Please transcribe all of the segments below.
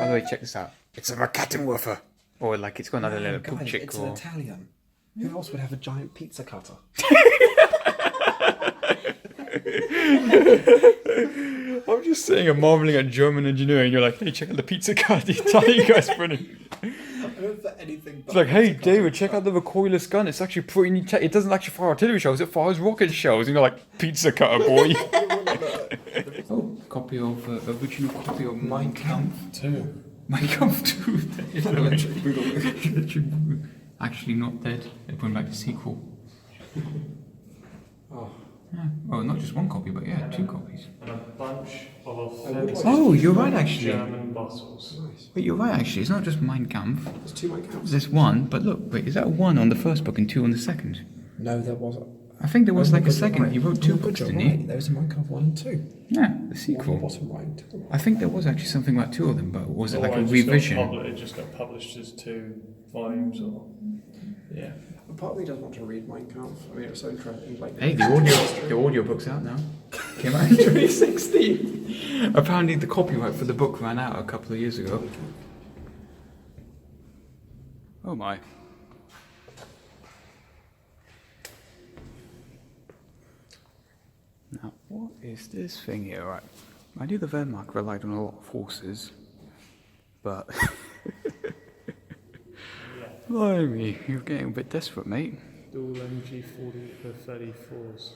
By the way, check this out. It's a Kattenwerfer. Or like it's got another little Guys, chick it's or... an Italian. Who else would have a giant pizza cutter? I'm just saying, I'm marveling at German engineering. You're like, hey, check out the pizza cut. The Italian guy's brilliant. I don't for anything but It's like, hey, pizza cutter. David, check out the recoilless gun. It's actually pretty neat. It doesn't actually fire artillery shells. It fires rocket shells. And you're like, pizza cutter, boy. Oh, copy of original copy of Mein Kampf 2. Mein Kampf 2. Actually, not dead. They're putting back the sequel. Oh. Yeah. Well, not just one copy, but yeah, 2 copies. And a bunch of Oh, you're right, actually. German bottles. Nice. Wait, you're right, actually. It's not just Mein Kampf. There's 2 Mein Kampfs. There's 1, but look, wait, is that 1 on the first book and 2 on the second? No, there wasn't. I think there was like a because you're second. right. He wrote 2 Oh, books, you're didn't right. he? There was a Mein Kampf 1 and 2. Yeah, the One on the sequel. bottom right. Two on the I think there was actually something about 2 of them, but was it like a Or revision? It just got published as 2 volumes, or yeah. But part of me doesn't want to read Mein Kampf. I mean, it was so interesting. Like, Hey, the audio book's out now. Came out in 2016. Apparently, the copyright for the book ran out a couple of years ago. Oh my. Now, what is this thing here? Right. I knew the Wehrmacht relied on a lot of horses, but... Blimey, you're getting a bit desperate, mate. Dual MG34s.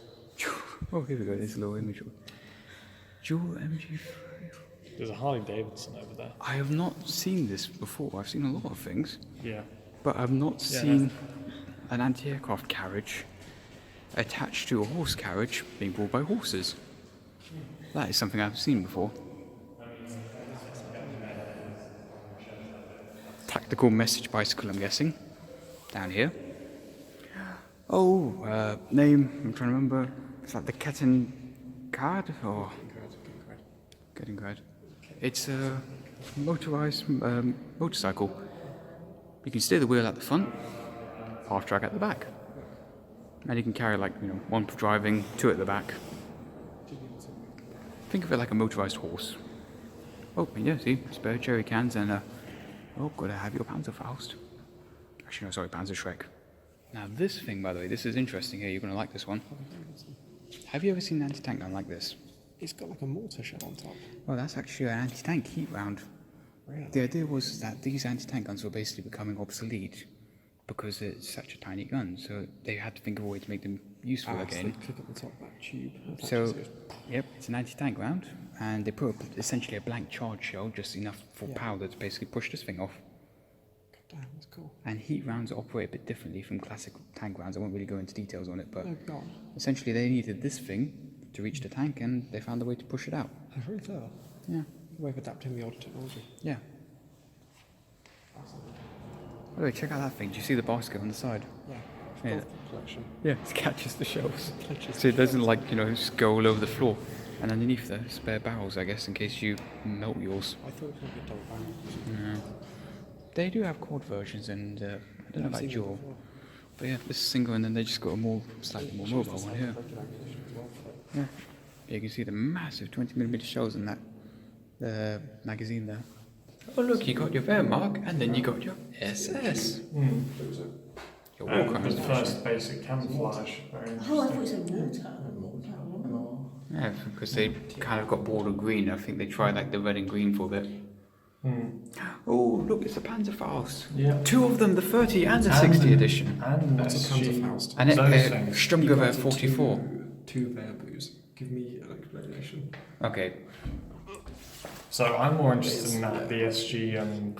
Oh, here we go, there's a little image. Dual MG. There's a Harley Davidson over there. I have not seen this before. I've seen a lot of things, Yeah. but I've not Yeah, seen an anti-aircraft carriage attached to a horse carriage being pulled by horses. That is something I've seen before. Tactical message bicycle, I'm guessing. Down here. Oh, name, I'm trying to remember. Is that the Kettengrad or Kettengrad? It's a motorized motorcycle. You can steer the wheel at the front, half track at the back. And you can carry 1 for driving, 2 at the back. Think of it like a motorized horse. Oh, and yeah, see, spare jerry cans and oh, gotta have your Panzerfaust. Actually, no, sorry, Panzerschreck. Now, this thing, by the way, this is interesting here. You're gonna like this one. Have you ever seen an anti-tank gun like this? it's got like a mortar shell on top. Well, that's actually an anti-tank heat round. Really? The idea was that these anti-tank guns were basically becoming obsolete because it's such a tiny gun, so they had to think of a way to make them useful So again. they click at the top of that tube. So, yep, it's an anti-tank round, and they put essentially a blank charge shell, just enough for powder to basically push this thing off. Damn, that's cool. And heat rounds operate a bit differently from classic tank rounds. I won't really go into details on it, but Oh, God. essentially they needed this thing to reach the tank, and they found a way to push it out. That's very clever. Yeah, Way of adapting the older technology. yeah. By the way, check out that thing. Do you see the basket on the side? Yeah. Yeah. Golf collection. Yeah, it catches the shells. Catches So it doesn't just go all over the floor. And underneath there, spare barrels, I guess, in case you melt yours. I thought it was going to be a double barrel. Yeah. They do have quad versions, and I don't know about dual. But yeah, this is single, and then they just got a slightly more mobile one here. Yeah. You can see the massive 20mm shells in that magazine there. Oh look, you got your Wehrmacht, and then you got your SS. Your And Warcraft. the first basic camouflage. Very Oh, I interesting. thought it was water. Yeah, because they kind of got bored of green. I think they tried the red and green for a bit. Oh, look, it's a Panzerfaust. Yeah. 2 of them, the 30 and the 60 edition. And What's a SG. Panzerfaust? And Those it, things. Sturmgewehr 44. Two Wehrboos. Give me an explanation. Okay. So I'm more interested in that, the SG,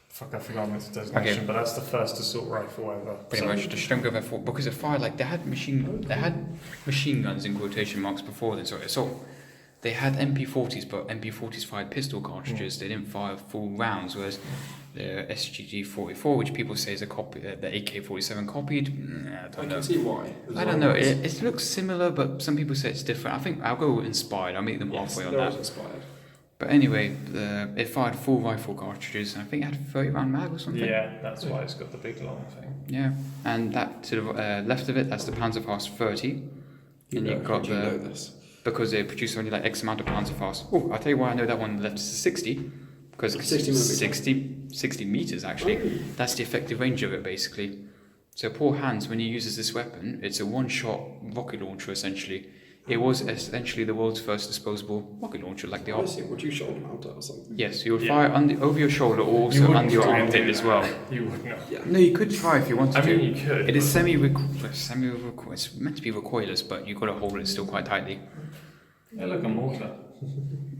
fuck, I forgot its designation, Okay. but that's the first assault rifle ever. Pretty much the Sturmgewehr 4, because it fired they had machine guns in quotation marks before then. So they had MP40s, but MP40s fired pistol cartridges. They didn't fire full rounds, whereas the SGG-44, which people say is a copy, the AK-47 copied, I don't know. see why. I don't know. It looks similar, but some people say it's different. I think I'll go inspired. I'll meet them halfway on that. inspired. But anyway, it fired full rifle cartridges, and I think it had 30 round mag or something. Yeah, that's why it's got the big long thing. Yeah, and that to the left of it, that's the Panzerfaust 30. And you've got you know this? because they produce only X amount of Panzerfaust. Oh, I'll tell you why I know that one on the left is a 60. because 60 millimeters. 60 meters actually. That's the effective range of it basically. So Paul Hans, when he uses this weapon, it's a one-shot rocket launcher essentially. It was essentially the world's first disposable rocket launcher, like the Honestly, would you shoulder mount it or something? Yes, you would fire over your shoulder or also wouldn't under your try and armpit do as that. well. You would not. Yeah. No, you could try if you wanted I to. mean, you could. It is it's meant to be recoilless, but you've got to hold it still quite tightly. Yeah, look, a mortar.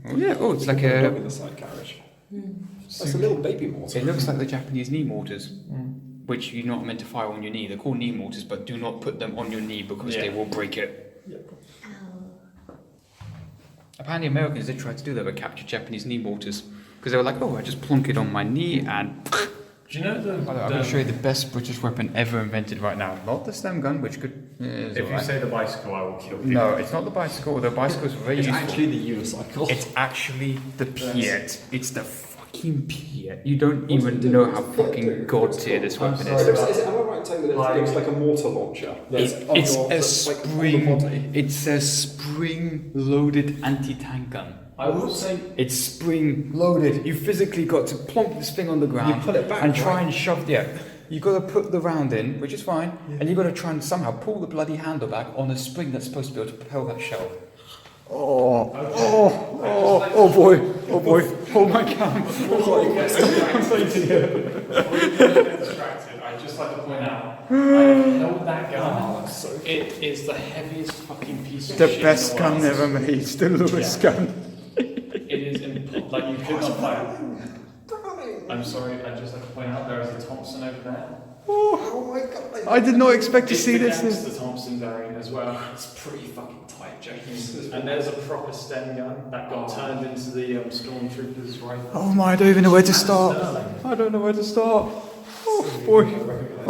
Oh yeah, oh, it's like Dog a. in the side carriage. That's a little baby mortar. It looks like the Japanese knee mortars, which you're not meant to fire on your knee. They're called knee mortars, but do not put them on your knee because they will break it. Yeah. Apparently, Americans did try to do that, but capture Japanese knee mortars because they were like, "Oh, I just plonk it on my knee and." Do you know I'm going to show you the best British weapon ever invented right now. Not the stem gun, which could. If you say the bicycle, I will kill you. No, it's not the bicycle. The bicycle is very It's useful. actually the unicycle. It's actually the Piet. It's the fucking Piet. You don't What does even it do? know What's how the Piet fucking do? god tier this I'm weapon sorry. is. Am I right in saying that it's like a mortar launcher? It's a Like on the body? spring. It's a spring-loaded anti-tank gun. I will say, It's spring-loaded. You physically got to plonk this thing on the ground You pull it back, and try right? and shove. Yeah, you got to put the round in, which is fine, and you got to try and somehow pull the bloody handle back on a spring that's supposed to be able to propel that shell. Oh boy, hold my cam. before you get distracted, I'd just like to point out, I held that gun. It is the heaviest fucking piece of The shit best in the gun world. ever made, the Lewis gun. It is like you could not fire. I'm sorry, I'd just like to point out there is a Thompson over there. Oh my god. I did not expect to It's see the this. gangster Thompson variant as well. It's pretty fucking tight, James. And there's a proper Stem gun that got turned into the Stormtroopers rifle. Oh my, I don't even know where to start. I don't know where to start. Oh boy.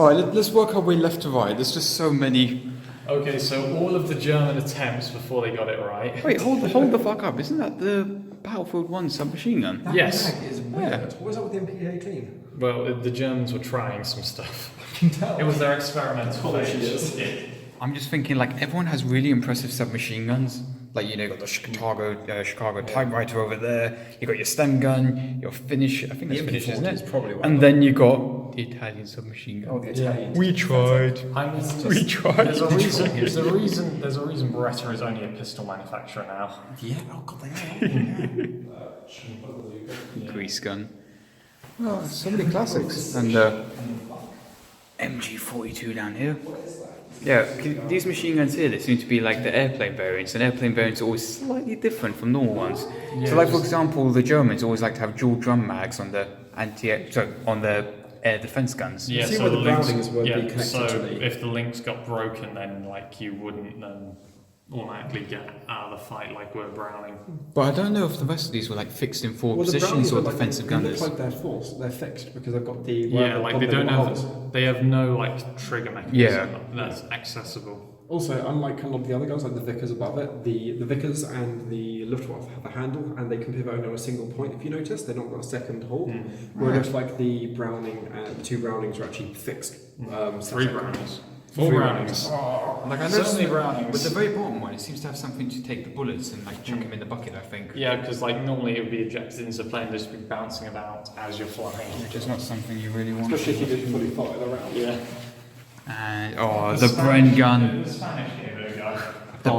Alright, let's work our way left to right. There's just so many. Okay, so all of the German attempts before they got it right. Wait, hold the fuck up. Isn't that the Battlefield 1 submachine gun? That Yes. mag is weird. What was that with the MP18? Well, the Germans were trying some stuff. I can tell. It was their experimental Oh, phase. shit. I'm just thinking, like, everyone has really impressive submachine guns. Like, you know, you got the Chicago typewriter over there. You got your stem gun, your Finnish. I think that's The Finnish, isn't MP40 it? is probably one. And then you got the Italian submachine gun. Oh, the Italian. We tried. We tried. There's a reason. There's a reason Beretta is only a pistol manufacturer now. Yeah, oh god, they are. Grease gun. Oh, so many classics. And MG42 down here. Yeah, these machine guns here, they seem to be like the airplane variants, and airplane variants are always slightly different from normal ones. Yeah, so, like for just- example, the Germans always like to have dual drum mags on the on the air defense guns. Yeah, See so where the links- Brownings were yeah, connected so to the- if the links got broken, then like you wouldn't automatically get out of the fight like we're Browning. But I don't know if the rest of these were like fixed in four Well, the positions Brownies or are like- defensive they gunners. look like they're forced. They're fixed because they've got the Yeah, like they don't have. They have no like trigger mechanism Yeah. that's accessible. Also, unlike a lot of the other guns, like the Vickers above it, the Vickers and the Luftwaffe have a handle and they can pivot only on a single point. If you notice, they've not got a second hold. Where it looks like the Browning and the two Brownings are actually fixed. Three Brownings. Four Three Brownings. Like I So noticed many Brownings. with the very bottom one, it seems to have something to take the bullets and like chuck them in the bucket. I think. Yeah, because like normally it would be ejected into the plane, just be bouncing about as you're flying. Which is not something you really want. Especially if you did fully fire around. Yeah. And the Bren gun. The Spanish here, there we go.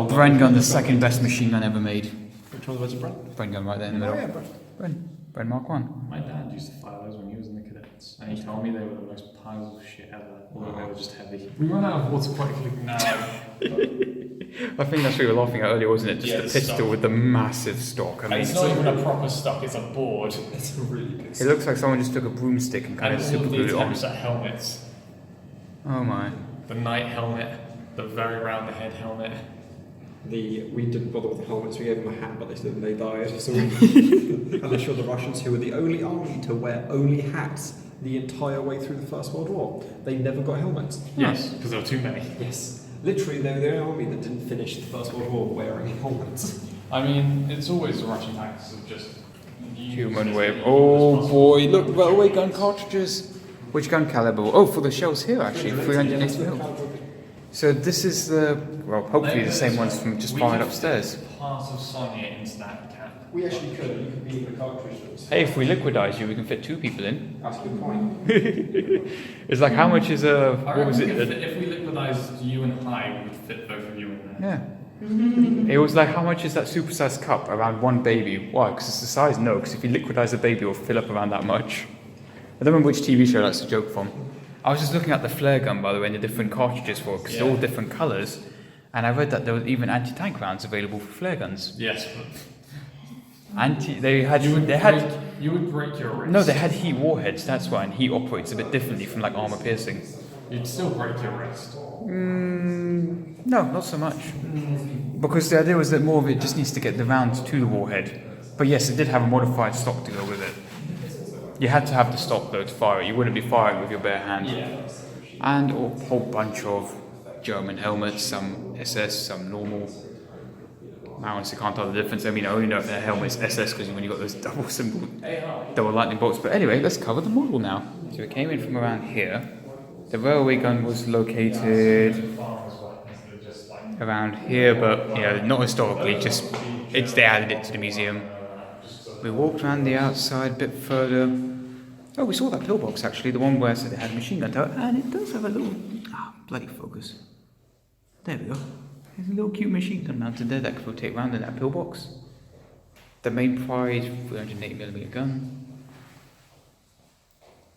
The Bren gun, the second best machine gun ever made. Which one was it, Brand? Bren gun right there in the Oh middle. yeah, Brand. Bren Mark 1. My dad used to fire those when he was in the cadets, and he told me they were the most piles of shit ever, although they were just heavy. We run out of water quite quickly now. I think that's what you were laughing at earlier, wasn't it? Just Yeah, the the pistol stock. with the massive stock. I And mean, it's not even a proper stock, it's a board. It's a really big it looks like someone just took a broomstick and kind And of all super of the glued it on. attempts at helmets. Oh my. The knight helmet, the very round the head helmet. We didn't bother with the helmets, we gave them a hat, but they died. So unless you're the Russians, who were the only army to wear only hats the entire way through the First World War. They never got helmets. Yes, because there were too many. Yes. Literally, they were the only army that didn't finish the First World War wearing helmets. I mean, it's always the Russian tactics of just Human wave. Oh boy, look, railway gun cartridges. Which gun caliber? Oh, for the shells here actually, 380 mil. So this is the, well, hopefully the same ones from just fired upstairs. Part of Sonia into that cap. We actually could. You could be in the cartridge. Hey, if we liquidize you, we can fit 2 people in. That's a good point. It's like, how much is a... I What was reckon it? if we liquidized you and I, we would fit both of you in there. Yeah. It was like, how much is that supersized cup? Around 1 baby. Why? Because it's the size? No, because if you liquidize a baby, it'll fill up around that much. I don't remember which TV show that's a joke from. I was just looking at the flare gun, by the way, and the different cartridges for it, because they're all different colours. And I read that there was even anti-tank rounds available for flare guns. Yes, but you would break your wrist. No, they had heat warheads, that's why, and heat operates a bit differently from like armor piercing. You'd still break your wrist. No, not so much. Because the idea was that more of it just needs to get the round to the warhead. But yes, it did have a modified stock to go with it. You had to have the stock though to fire it. You wouldn't be firing with your bare hand. And a whole bunch of German helmets, some SS, some normal. I honestly can't tell the difference. I mean, I only know if their helmet's SS because when you got those double symbol, double lightning bolts. But anyway, let's cover the model now. So it came in from around here. The railway gun was located around here, but not historically. Just they added it to the museum. We walked around the outside a bit further. Oh, we saw that pillbox actually, the one where it had a machine gun tower, and it does have a little bloody focus. There we go. There's a little cute machine gun mounted there that could rotate around in that pillbox. The main prize, 380mm gun.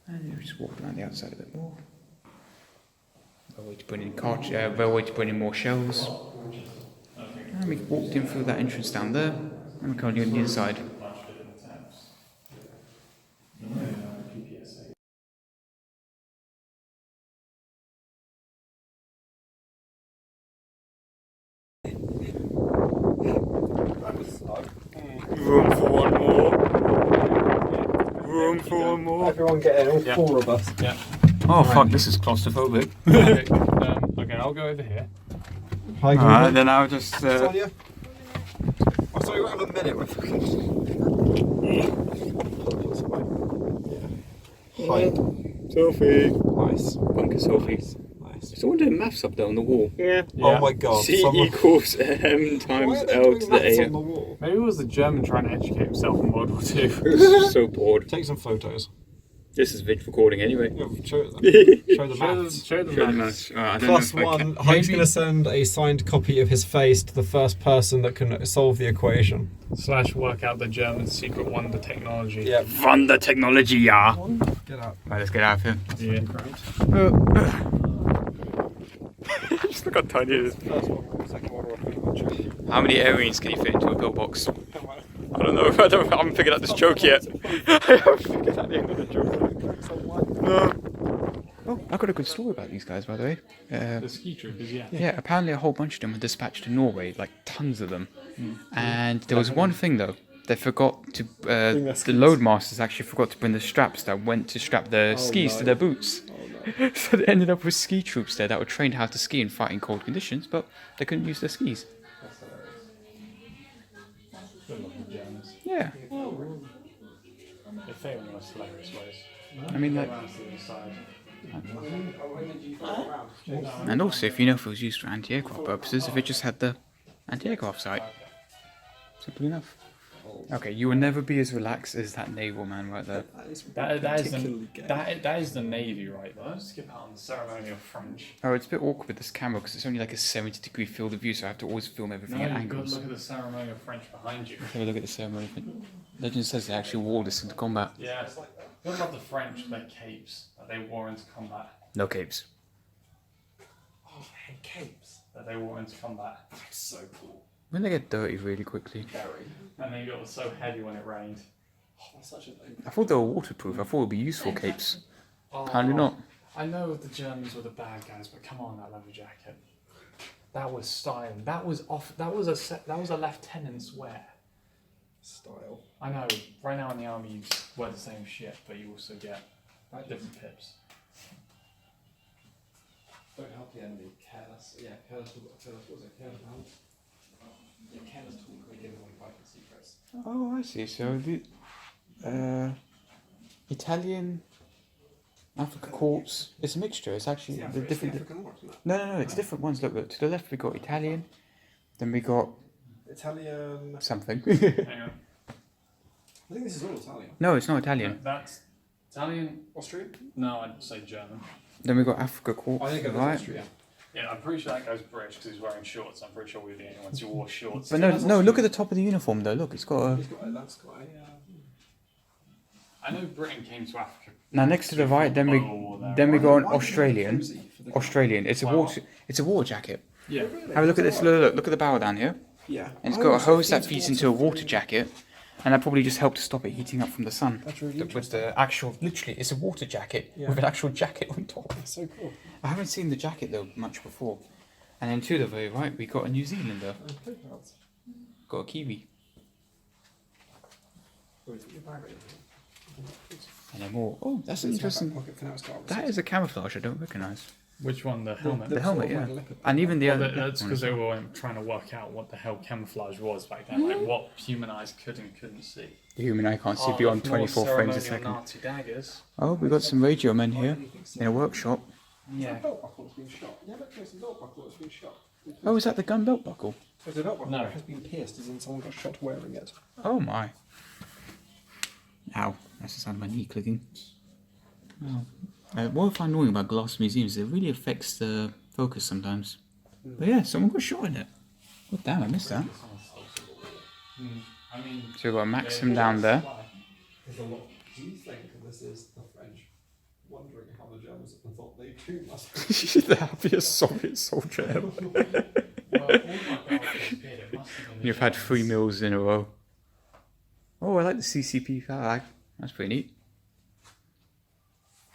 And we just walked around the outside a bit more. Railway to put in railway to put in more shells. And we walked in through that entrance down there, and we're currently on the inside. Room for one more. Room for one more. Everyone get in, all 4 of us. Yeah. Oh fuck, this is claustrophobic. Okay, I'll go over here. Hi, Alright, then I'll just... Sonia? Oh, sorry, we'll have a minute. We're fucking... Hi. Sophie. Nice. Bunker Sophie. Nice. Someone doing maths up there on the wall. Yeah. Oh my god. C equals M times L to the A. on the wall? Maybe it was the German trying to educate himself in World War II. So bored. Take some photos. This is vid recording anyway. Yeah, show the maths. Show them Show the maths. maths. I don't Plus know if I one. can. Hyde's going to send a signed copy of his face to the first person that can solve the equation. / work out the German secret wonder technology. Yeah. Wonder technology, yeah. Get out. Right, let's get out of here. Yeah. Just look how tiny it is. First one. Second one. How many airings can you fit into a pillbox? I don't know. I haven't figured out this joke yet. I haven't figured out the end of the joke. No. Oh, I got a good story about these guys, by the way. The ski troopers, yeah. Yeah, apparently a whole bunch of them were dispatched to Norway, like tons of them. And there was one thing though, they forgot to, the loadmasters actually forgot to bring the straps that went to strap their skis to their boots. So they ended up with ski troops there that were trained how to ski and fight in cold conditions, but they couldn't use their skis. Yeah. They fail in the most hilarious ways. I mean, like, Around to the side. and also if you know if it was used for anti-aircraft purposes, if it just had the anti-aircraft sight. Simple enough. Okay, you will never be as relaxed as that naval man right there. That is the Navy right there. Let's skip out on the ceremonial French. Oh, it's a bit awkward with this camera because it's only like a 70-degree field of view, so I have to always film everything No, at you've got to angles. look at the ceremonial French behind you. Have a look at the ceremony. Legend says they actually wore this into combat. Yeah. You love the French, their capes that they wore into combat. No capes. Oh, they had capes. That they wore into combat. That's so cool. When they get dirty really quickly. Very. And they got so heavy when it rained. Oh, that's such a thing. I thought they were waterproof. I thought it would be useful capes. Apparently not. I know the Germans were the bad guys, but come on, that leather jacket. That was styling. That was off. That was a lieutenant's wear. Style. I know. Right now in the army, you wear the same shit, but you also get different pips. Don't help the enemy. Careless. Yeah, careless. Careless. What was it? Careless. Yeah, careless talk. They give away vital secrets. Oh, I see. So the Italian Africa Corps, it's a mixture. It's actually the different. African war, isn't it? No, it's different ones. Look, to the left we got Italian, then we got Italian. something. Hang on. I think this is all Italian. No, it's not Italian. That's Italian. Austrian? No, I'd say German. Then we got Africa Corps, I think it was right? Austria. Yeah, I'm pretty sure that guy's British because he's wearing shorts. I'm pretty sure we were the only ones who wore shorts. But no, look at the top of the uniform though. Look, it's got a. He's got a, that's got a, I know Britain came to Africa. Now next to the right, then we go on Australian. Australian. It's a water jacket. Yeah. Have a look at this. Look at the barrel down here. Yeah. And it's got a hose that feeds into a water jacket, and that probably just helped to stop it heating up from the sun. That's really With the actual, literally, it's a water jacket Yeah. with an actual jacket on top. That's so cool. I haven't seen the jacket though much before. And then to the very right, we got a New Zealander, got a Kiwi, and then more. Oh, that's interesting. That is a camouflage I don't recognise. Which one? The helmet. The helmet, yeah. And even the Well, other. that's because they were trying to work out what the hell camouflage was back then, like what human eyes could and couldn't see. The human eye can't see beyond 24 frames a second. Nazi daggers. Oh, we got some radio men here in a workshop. Yeah. Belt buckle has been shot. Yeah, look, there's a belt buckle that's been shot. Oh, is that the gun belt buckle? There's a belt buckle No. that has been pierced as in someone got shot wearing it. Oh my. Ow, that's the sound of my knee clicking. Oh. What I find annoying about glass museums, it really affects the focus sometimes. But yeah, someone got shot in it. Oh damn, I missed that. I mean, So we've got a Maxim down there. There's a lot. Do you think this is the French wondering how the Germans have thought they too must be? She's the happiest Soviet soldier ever. well, all my girls disappeared. It must have been. You've had 3 meals in a row. Oh, I like the CCP flag. That's pretty neat.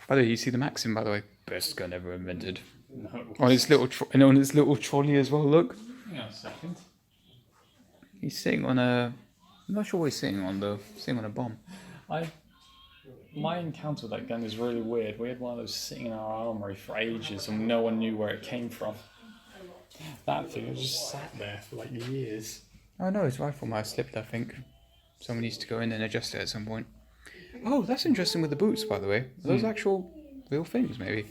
By the way, you see the Maxim, by the way. Best gun ever invented. No. On its little and on its little trolley as well, look. Hang on a second. He's sitting on a... I'm not sure what he's sitting on though. Sitting on a bomb. My encounter with that gun is really weird. We had one of those sitting in our armory for ages and no one knew where it came from. That thing was just sat there for like years. Oh no, his rifle might have slipped, I think. Someone needs to go in and adjust it at some point. Oh, that's interesting with the boots, by the way. Are those actual real things, maybe?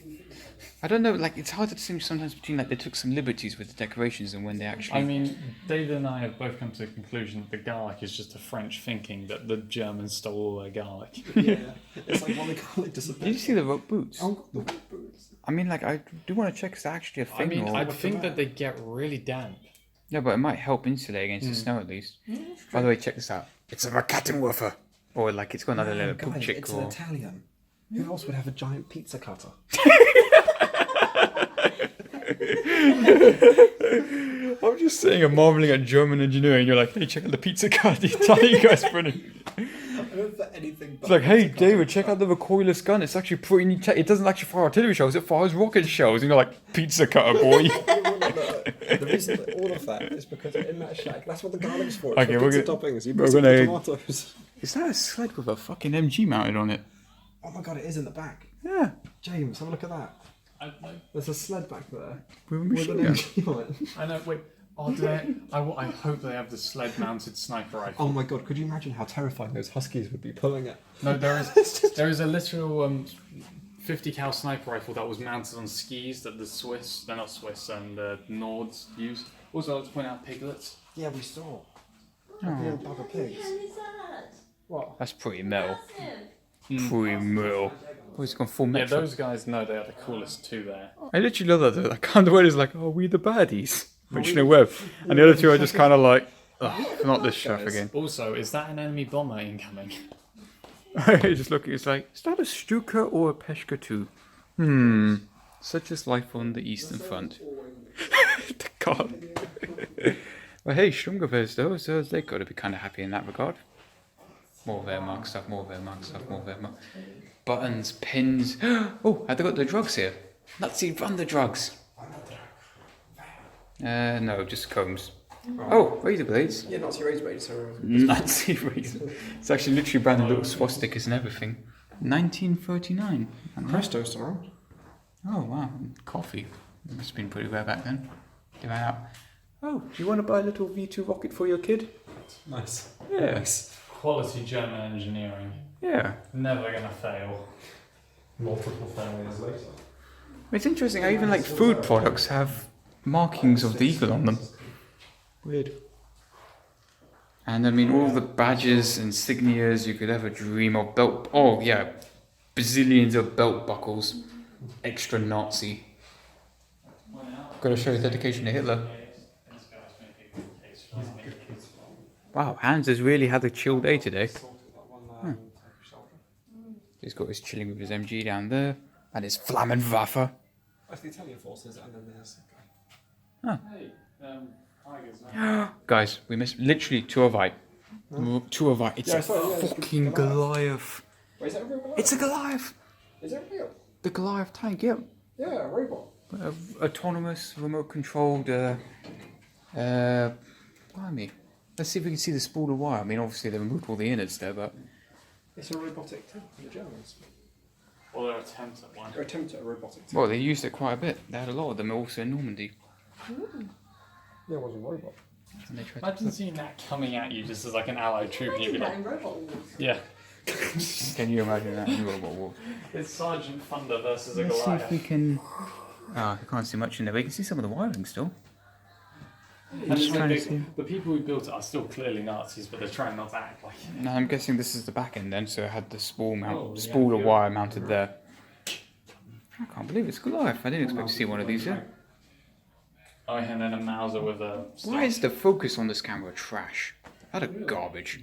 I don't know, like, it's hard to distinguish sometimes between, like, they took some liberties with the decorations and when they actually... I mean, David and I have both come to the conclusion that the garlic is just a French thinking that the Germans stole all their garlic. Yeah. It's like one they call it Did you disappeared. see the rope boots? Oh, the white boots. I mean, like, I do want to check if it's actually a I thing mean, or... I think that they get really damp. Yeah, but it might help insulate against the snow at least. By the way, check this out. It's a Kattenwerfer. Or, like, it's got another little poop Guys, chick it's or... an Italian. Who else would have a giant pizza cutter? I'm just saying, I'm marveling at German engineering. You're like, hey, check out the pizza card. The Italian guy's brilliant. I don't for anything but It's like, hey, David, check out the recoilless gun. It's actually pretty neat. It doesn't actually fire artillery shells. It fires rocket shells. And you're like, pizza cutter, boy. The reason that all of that is because in that shack, that's what the garlic's for. It's Okay, for we're pizza gonna- toppings. You we're put gonna- tomatoes. Is that a sled with a fucking MG mounted on it? Oh my god, it is in the back. Yeah. James, have a look at that. There's a sled back there With a with machine an gun. MG on it. I know, wait. Oh, do they? I hope they have the sled-mounted sniper rifle. Oh my god, could you imagine how terrifying those huskies would be pulling it? No, there is a literal 50 cal sniper rifle that was mounted on skis that they're not Swiss, and the Nords used. Also, I'd like to point out piglets. Yeah, we saw. A real bag of pigs. is that? What? That's pretty metal. Massive. Pretty metal. Oh, it's gone full Yeah, metal. those guys, no, they are the coolest two there. I literally love that though. Like, kind of word is like, oh, we the baddies. Which, you know, Webb. And the other two are just kind of like, oh, not this stuff again. Also, is that an enemy bomber incoming? Just looking, it's like, is that a Stuka or a Peshka 2? Such is life on the Eastern Front. The God. Well, hey, Sturmgewehrs though, so they got to be kind of happy in that regard. More Wehrmacht stuff, more Wehrmacht stuff, more Wehrmacht. Buttons, pins. Oh, have they got the drugs here? Nazi, run the drugs. No, just combs. Oh, razor blades. Yeah, Nazi razor blades. Nazi razor. It's actually literally branded little swastikas and everything. 1939. Presto, sorry. Oh wow, coffee. Must have been pretty rare back then. Give that out. Oh, do you want to buy a little V2 rocket for your kid? Nice. Yeah. Nice. Quality German engineering. Yeah. Never gonna fail. Multiple failures later. It's interesting how even like food products have markings of the eagle on them. Weird. And I mean, all the badges, insignias you could ever dream of. Belt. Oh yeah, bazillions of belt buckles. Extra Nazi. Gotta show his dedication to Hitler. Wow, Hans has really had a chill day today. He's got his chilling with his MG down there, and his Flammenwaffe. That's the Italian forces, and then there's. Hey, tigers now. Guys, we missed literally two of I. Two of I. It's Yeah, a sorry, yeah, it's fucking Goliath. Wait, is that a real Goliath? It's a Goliath. Is that real? The Goliath tank, yep. Yeah, a robot. Autonomous, remote controlled. Blimey. Let's see if we can see the spool of wire. I mean, obviously they removed all the innards there, but It's a robotic tank from the Germans. Well, their attempt at one. Or attempt at a robotic tank. well, they used it quite a bit. They had a lot of them also in Normandy. Yeah, it was a robot. And they tried Imagine seeing that coming at you just as like an allied troop, and you'd be like, Robot Wars. yeah, Can you imagine that in World War War? it's Sergeant Thunder versus a Let's see if we Goliath. can. Oh, I can't see much in there. But you can see some of the wiring still. And just trying to the, see. the people who built it are still clearly Nazis, but they're trying not to act like it. Now I'm guessing this is the back end then, so it had the spool Oh, yeah, spool of good. wire mounted there. I can't believe it's Goliath. I didn't expect to see one of these here. Oh, and then a Mauser with a stock. Why is the focus on this camera trash? That a garbage.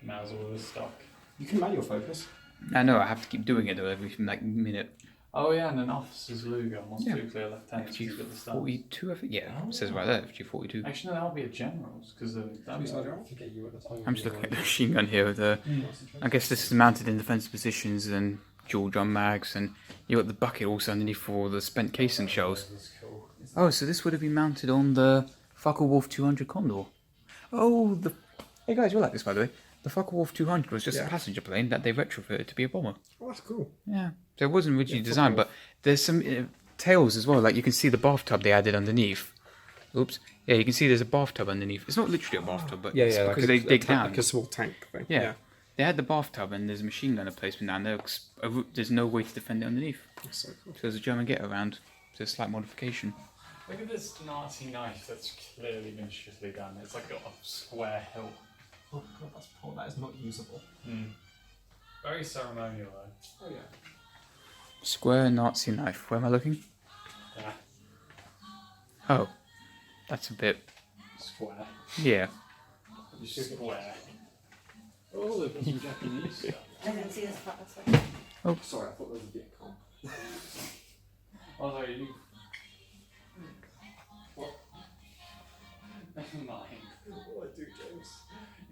Mauser with a stock. You can manual focus. I know I have to keep doing it though every like minute. Oh yeah, and an officer's Luger, most Yeah. nuclear lieutenant. He's got the stuff. FG42, I think. Yeah, it says right there, FG42. Actually, no, that'll be a general's because that was. I'm just looking at the machine gun here. I guess this is mounted in defensive positions and dual drum mags, and you got the bucket also underneath for all the spent casing shells. Oh, so this would have been mounted on the Focke-Wulf 200 Condor. Oh, hey guys, you like this by the way? The Focke-Wulf 200 was just a passenger plane that they retrofitted to be a bomber. Oh, that's cool. Yeah, so it wasn't originally designed, but there's some tails as well. Like you can see the bathtub they added underneath. Oops. Yeah, you can see there's a bathtub underneath. It's not literally a bathtub, but it's because they dig down. Like a small tank thing. Yeah. They had the bathtub and there's a machine gun placement down there. There's no way to defend it underneath. That's so cool. So there's a German get around. So a slight modification. Look at this Nazi knife that's clearly been shittily done. It's like got a square hilt. Oh god, that's poor. That is not usable. Very ceremonial though. Oh yeah. Square Nazi knife. Where am I looking? Yeah, Oh. That's a bit. square. Yeah. Square. Oh, they've got some Japanese stuff. I didn't see this part. That's right. Sorry, I thought there was a Viet Cong. Oh, no, you. What? Never mind. What do I do, James?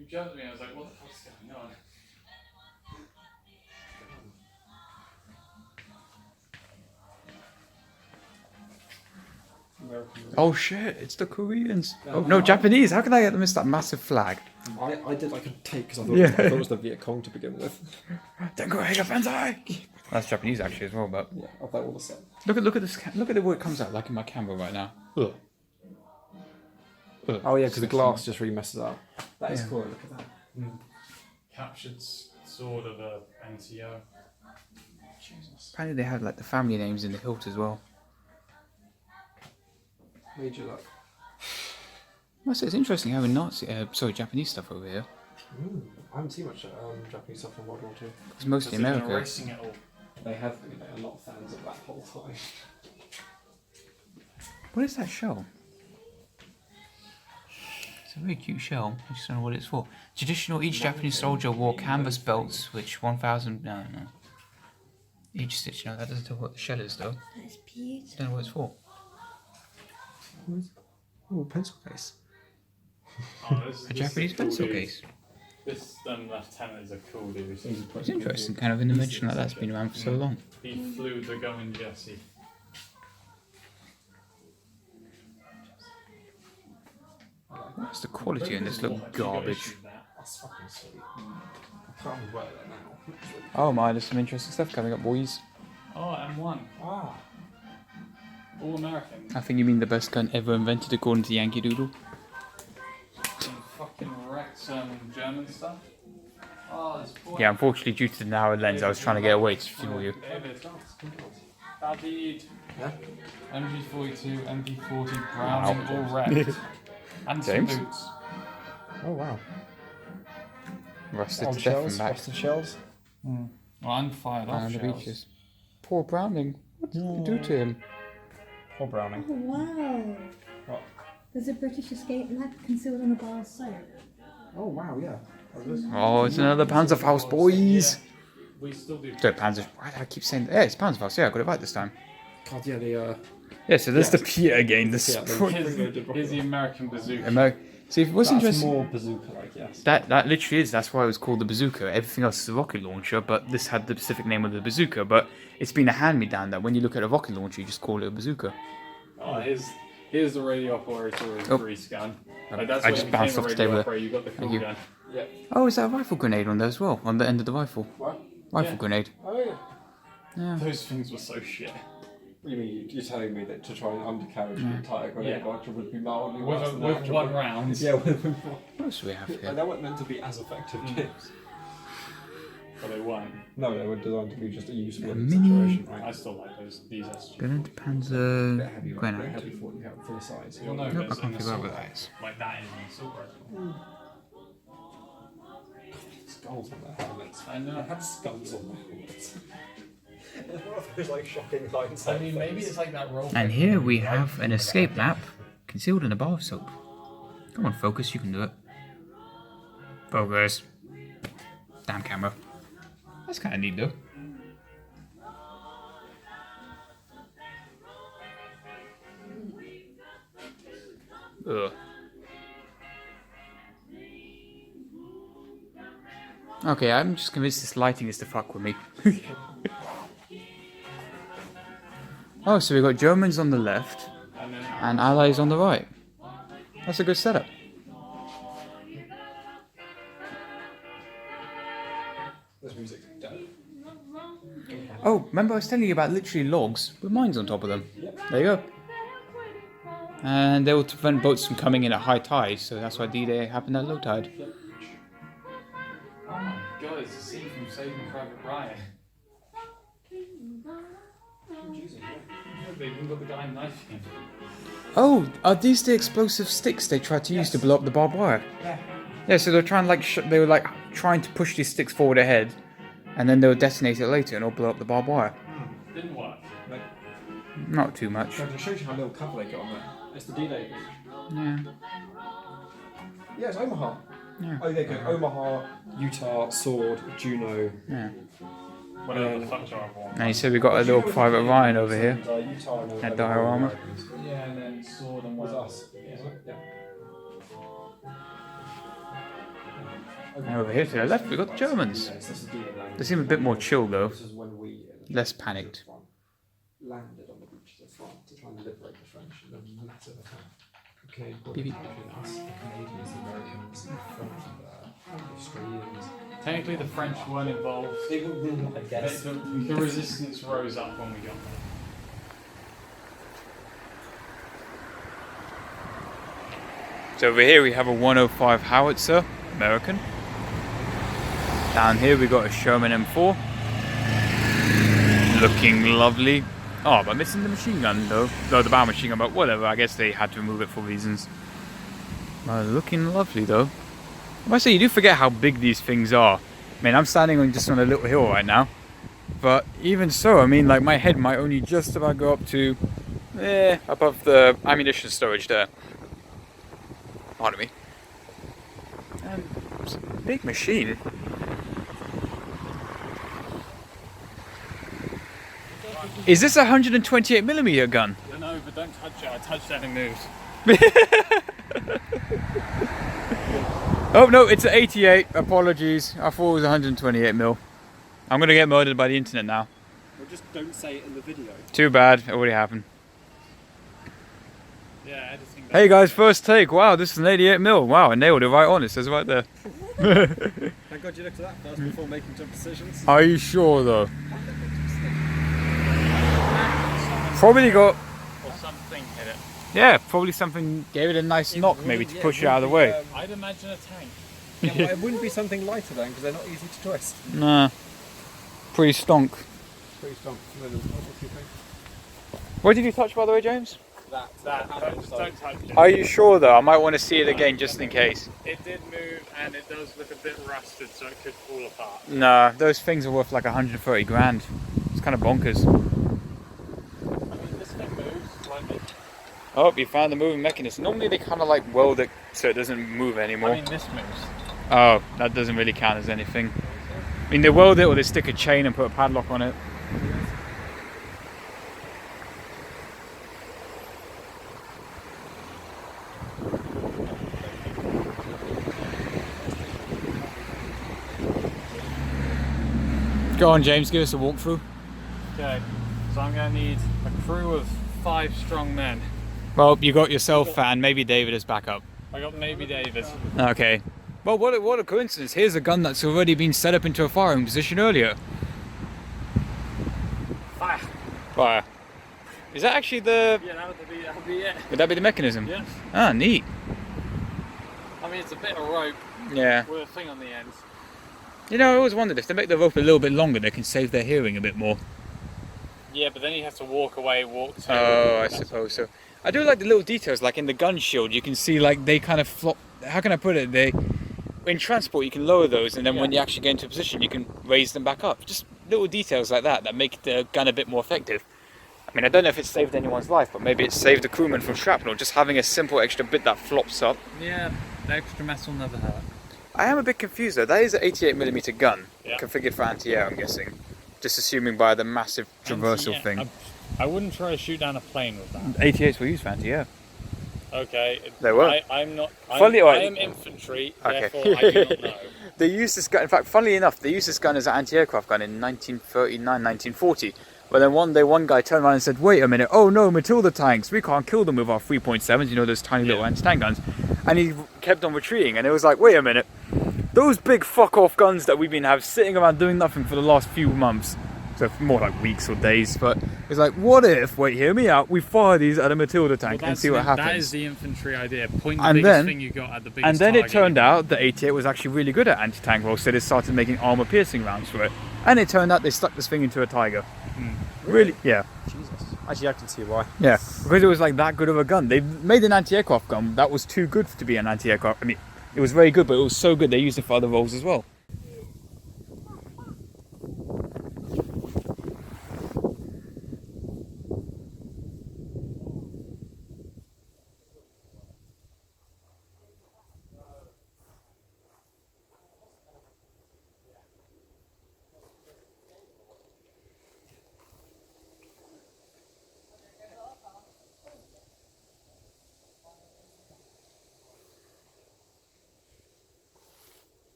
You jumped me, I was like, what the fuck's going on? Oh shit, it's the Koreans. Oh no, Japanese. How can I miss that massive flag? I did like a take because I Yeah. thought it was the Viet Cong to begin with. Dengohega Banzai! That's Japanese actually as well, but Yeah, I thought all the same. look at this. Look at the way it comes out, like in my camera right now. Ugh. Ugh. Oh yeah, because the glass just really messes up. That is Yeah. cool. Look at that. Captured sword of a NCO. Jesus. Apparently they had like the family names in the hilt as well. Major luck. Well, so it's interesting having Japanese stuff over here. I haven't seen much Japanese stuff from World War II. It's mostly Because they've been America. erasing it all. They have been a lot of fans of that whole time. What is that shell? It's a very cute shell. I just don't know what it's for. Traditional, each Japanese soldier wore canvas belts, which 1,000. No. Each stitch. No, that doesn't tell what the shell is though. That's beautiful. Don't know what it's for. Oh, pencil case. Oh, this, A this Japanese is a cool pencil dude. case. This lieutenant is a cool dude. It's interesting, kind of an invention like that's been around for so long. He flew the Going Jesse. What's the quality in this little What, you got garbage? issued that? That's fucking sweet. I can't wear that now. Oh my, there's some interesting stuff coming up, boys. Oh, M1. Ah. All American. I think you mean the best gun ever invented according to Yankee Doodle. Some fucking wrecked some German stuff. Oh, there's four. Yeah, unfortunately, due to the narrow lens, I was trying to get away to film you. David. David. Yeah? MG42, MP40, Browning, all wrecked. And some James? boots. Oh wow. Rusted Old to death shells, and back. rusted shells. Well, and fired off On the shells. beaches. Poor Browning. What did you do to him? Poor Browning. Oh, wow. What? There's a British escape map concealed on a bar of soap. Oh wow, yeah. Oh, it's another Panzerfaust, boys. We still do. Sorry, Panzer. Why do I keep saying that? Yeah, it's Panzerfaust. Yeah, I got it right this time. God, yeah, the Yeah, so there's Yeah. the Pier again. The Yeah, the- sport. Here's the American bazooka. See, if it was that's interesting. more bazooka-like, yes. That literally is. That's why it was called the bazooka. Everything else is a rocket launcher, but this had the specific name of the bazooka. But it's been a hand-me-down that when you look at a rocket launcher, you just call it a bazooka. Oh, here's the radio operator with Oh. free scan. Like, that's I when just you bounced became off a the table radio there. operator, you got the cool Thank you. gun. Yeah. Oh, is that a rifle grenade on there as well? On the end of the rifle? What? Rifle Yeah. grenade. Oh yeah. Yeah. Those things were so shit. You mean you're telling me that to try and undercarriage the entire grenade Yeah. launcher would be mildly worse With, than the with actual one round. Yeah, with one. What else do we have And here? they weren't meant to be as effective chips. But they weren't. No, they were designed to be just a useful in the mini- situation, I right? still like these SG. Grenade Bit Panzer heavy, right? Bit grenade. heavy for the size. You'll know Nope, I there's can't an figure out assault what that rifle. is. Like that is an assault rifle. Skulls on their helmets. I know. They had skulls on their helmets. It's one of those like shocking lines. I mean, maybe it's like that role. And here we have an escape map concealed in a bar of soap. Come on, focus, you can do it. Focus. Damn camera. That's kind of neat though. Ugh. Okay, I'm just convinced this lighting is to fuck with me. Oh, so we got Germans on the left And then and Allies on the right. That's a good setup. This music. Oh, remember I was telling you about literally logs with mines on top of them? There you go. And they will prevent boats from coming in at high tide, so that's why D-Day happened at low tide. oh my god, it's a scene from Saving Private Ryan. They even got the guy knifing him. Oh, are these the explosive sticks they tried to use to blow up the barbed wire? Yeah, so they're trying like they were like trying to push these sticks forward ahead, and then they'll detonate it later and it'll blow up the barbed wire. Didn't work. Like, Not too much. so it shows you how little cover they got on there. It's the D-Day beach. Yeah. Yeah, it's Omaha. Yeah. Oh, there you go. Omaha, Utah, Sword, Juneau. Yeah. Whatever the fuck jar one. And you said we got a little Private Ryan over here. Utah and That diorama. Yeah, and then sword and Was what us. Yeah. Yeah. And over here to the left we got the Germans. Yes, this is D-Day landing. They seem a bit more chill though. This is when we Less panicked. landed on the beaches of France to try and liberate the French in a massive attack. Okay, Beep. between us, the Canadians, the Americans, the French, the Australians. Technically, the French weren't involved. I guess. The resistance rose up when we got there. So over here we have a 105 howitzer, American. Down here we got a Sherman M4. Looking lovely. Oh, but missing the machine gun though. No, the bow machine gun, but whatever. I guess they had to remove it for reasons. Looking lovely though. I must say, you do forget how big these things are. I mean, I'm standing on just on a little hill right now. But even so, I mean, like my head might only just about go up to, above the ammunition storage there. Pardon me. It's a big machine. Is this a 128mm gun? No, but don't touch it. I touched it and it moves. Oh no, it's an 88. Apologies. I thought it was 128mm. I'm gonna get murdered by the internet now. Well, just don't say it in the video. Too bad. It already happened. Yeah, editing. Hey guys, first take. Wow, this is an 88mm. Wow, I nailed it right on. It says right there. Thank God you looked at that first before making jump decisions. Are you sure though? Probably got. Or something hit it. Yeah, probably something gave it a nice knock, maybe to push it out of the way. I'd imagine a tank. Yeah, well, it wouldn't be something lighter then, because they're not easy to twist. Nah, pretty stonk. Pretty strong. What did you touch, by the way, James? Don't touch it. Are you sure though? I might want to see it again just in case. It did move and it does look a bit rusted, so it could fall apart. No, those things are worth like 130 grand. It's kind of bonkers. I mean, this thing moves slightly. Oh, you found the moving mechanism. Normally they kind of like weld it so it doesn't move anymore. I mean, this moves. Oh, that doesn't really count as anything. I mean, they weld it or they stick a chain and put a padlock on it. Go on, James, give us a walkthrough. Okay, so I'm going to need a crew of 5 strong men. Well, you got yourself and maybe David as backup. I got maybe David. Okay. Well, what a coincidence. Here's a gun that's already been set up into a firing position earlier. Fire! Fire. Is that actually the... Yeah, that'll be it. Would that be the mechanism? Yes. Ah, neat. I mean, it's a bit of rope Yeah. with a thing on the end. You know, I always wondered if they make the rope a little bit longer, they can save their hearing a bit more. Yeah, but then you have to walk away, walk to. Oh, I suppose so. I do like the little details, like in the gun shield, you can see like they kind of flop. How can I put it? They, in transport, you can lower those, and then when you actually get into a position, you can raise them back up. Just little details like that that make the gun a bit more effective. I mean, I don't know if it saved anyone's life, but maybe it saved a crewman from shrapnel. Just having a simple extra bit that flops up. Yeah, the extra metal never hurt. I am a bit confused though. That is an 88mm gun, Yeah. configured for anti-air, I'm guessing. Just assuming by the massive traversal Yeah, thing. I wouldn't try to shoot down a plane with that. 88s were used for anti-air. Okay. They were. I'm not. Funny, I am infantry, Okay. therefore I do not know. They used this gun, in fact, funnily enough, they used this gun as an anti-aircraft gun in 1939, 1940. But then one day, one guy turned around and said, wait a minute, oh no, Matilda tanks, we can't kill them with our 3.7s, you know, those tiny little anti-tank guns. And he kept on retreating, and it was like, wait a minute, those big fuck-off guns that we've been sitting around doing nothing for the last few months, so more like weeks or days, but it's like, what if, wait, hear me out, we fire these at a Matilda tank and see what happens. That is the infantry idea. Point the And biggest then- thing you got at the biggest And then it target. turned out that 88 was actually really good at anti-tank rolls, so they started making armor-piercing rounds for it. And it turned out they stuck this thing into a Tiger. Really? Yeah. Jesus. Actually, I can see why. Yeah. Because it was like that good of a gun. They made an anti-aircraft gun that was too good to be an anti-aircraft. I mean, it was very good, but it was so good they used it for other roles as well.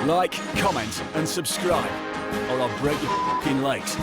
Like, comment and subscribe, or I'll break your f***ing legs.